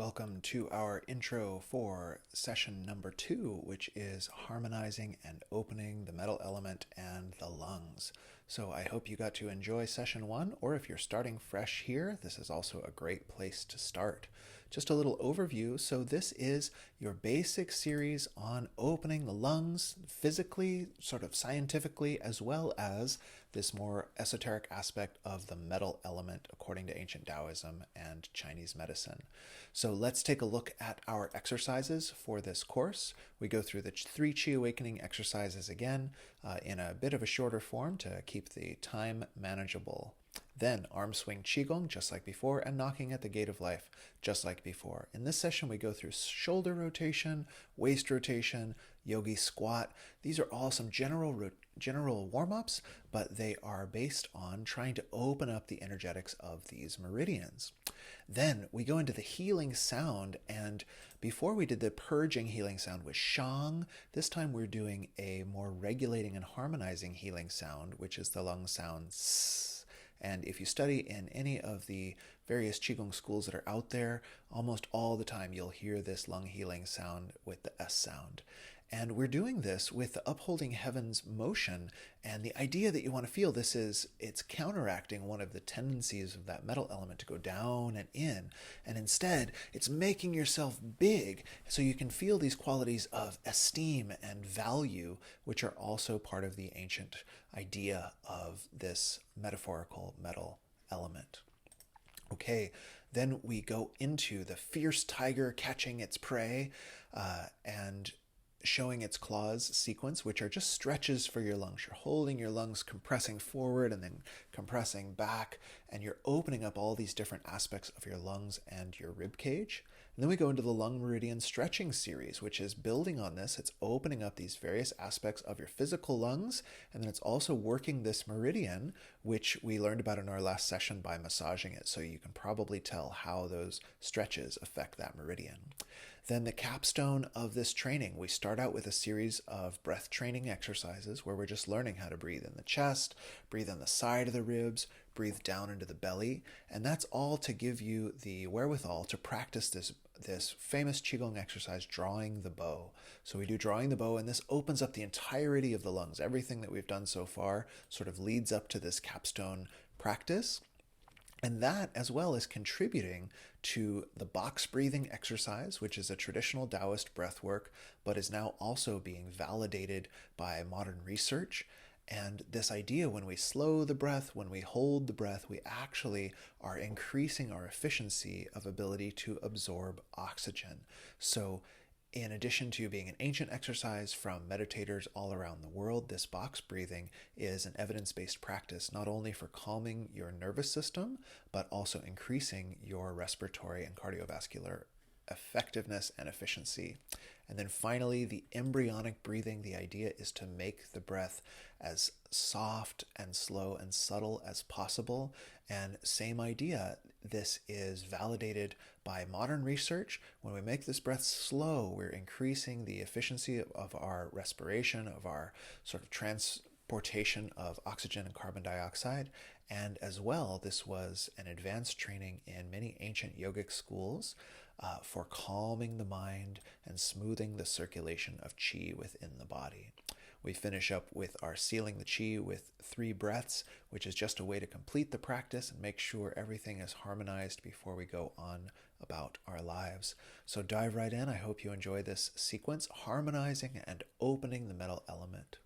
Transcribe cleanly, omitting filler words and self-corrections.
Welcome to our intro for session number 2, which is harmonizing and opening the metal element and the lungs. So I hope you got to enjoy session 1, or if you're starting fresh here, this is also a great place to start. Just a little overview. So this is your basic series on opening the lungs physically, sort of scientifically, as well as this more esoteric aspect of the metal element according to ancient Taoism and Chinese medicine. So let's take a look at our exercises for this course. We go through the 3 Qi Awakening exercises again in a bit of a shorter form to keep the time manageable. Then arm swing Qigong, just like before, and knocking at the gate of life, just like before. In this session, we go through shoulder rotation, waist rotation, yogi squat. These are all some general warm-ups, but they are based on trying to open up the energetics of these meridians. Then we go into the healing sound, and before we did the purging healing sound with Shang, this time we're doing a more regulating and harmonizing healing sound, which is the lung sound S. And if you study in any of the various Qigong schools that are out there, almost all the time you'll hear this lung healing sound with the S sound. And we're doing this with the upholding heavens motion. And the idea that you want to feel this is it's counteracting one of the tendencies of that metal element to go down and in. And instead, it's making yourself big so you can feel these qualities of esteem and value, which are also part of the ancient idea of this metaphorical metal element. Okay, then we go into the fierce tiger catching its prey and showing its claws sequence, which are just stretches for your lungs. You're holding your lungs, compressing forward and then compressing back, and you're opening up all these different aspects of your lungs and your rib cage. And then we go into the lung meridian stretching series, which is building on this. It's opening up these various aspects of your physical lungs, and then it's also working this meridian, which we learned about in our last session by massaging it, so you can probably tell how those stretches affect that meridian. Then the capstone of this training, we start out with a series of breath training exercises where we're just learning how to breathe in the chest, breathe on the side of the ribs, breathe down into the belly, and that's all to give you the wherewithal to practice this famous Qigong exercise, drawing the bow. So we do drawing the bow, and this opens up the entirety of the lungs. Everything that we've done so far sort of leads up to this capstone practice. And that, as well, is contributing to the box breathing exercise, which is a traditional Taoist breath work, but is now also being validated by modern research. And this idea, when we slow the breath, when we hold the breath, we actually are increasing our efficiency of ability to absorb oxygen. So in addition to being an ancient exercise from meditators all around the world, this box breathing is an evidence-based practice not only for calming your nervous system, but also increasing your respiratory and cardiovascular effectiveness and efficiency. And then finally, the embryonic breathing. The idea is to make the breath as soft and slow and subtle as possible. And same idea, this is validated by modern research. When we make this breath slow, we're increasing the efficiency of our respiration, of our sort of transportation of oxygen and carbon dioxide. And as well, this was an advanced training in many ancient yogic schools for calming the mind and smoothing the circulation of qi within the body. We finish up with our sealing the qi with 3 breaths, which is just a way to complete the practice and make sure everything is harmonized before we go on about our lives. So dive right in. I hope you enjoy this sequence, harmonizing and opening the metal element.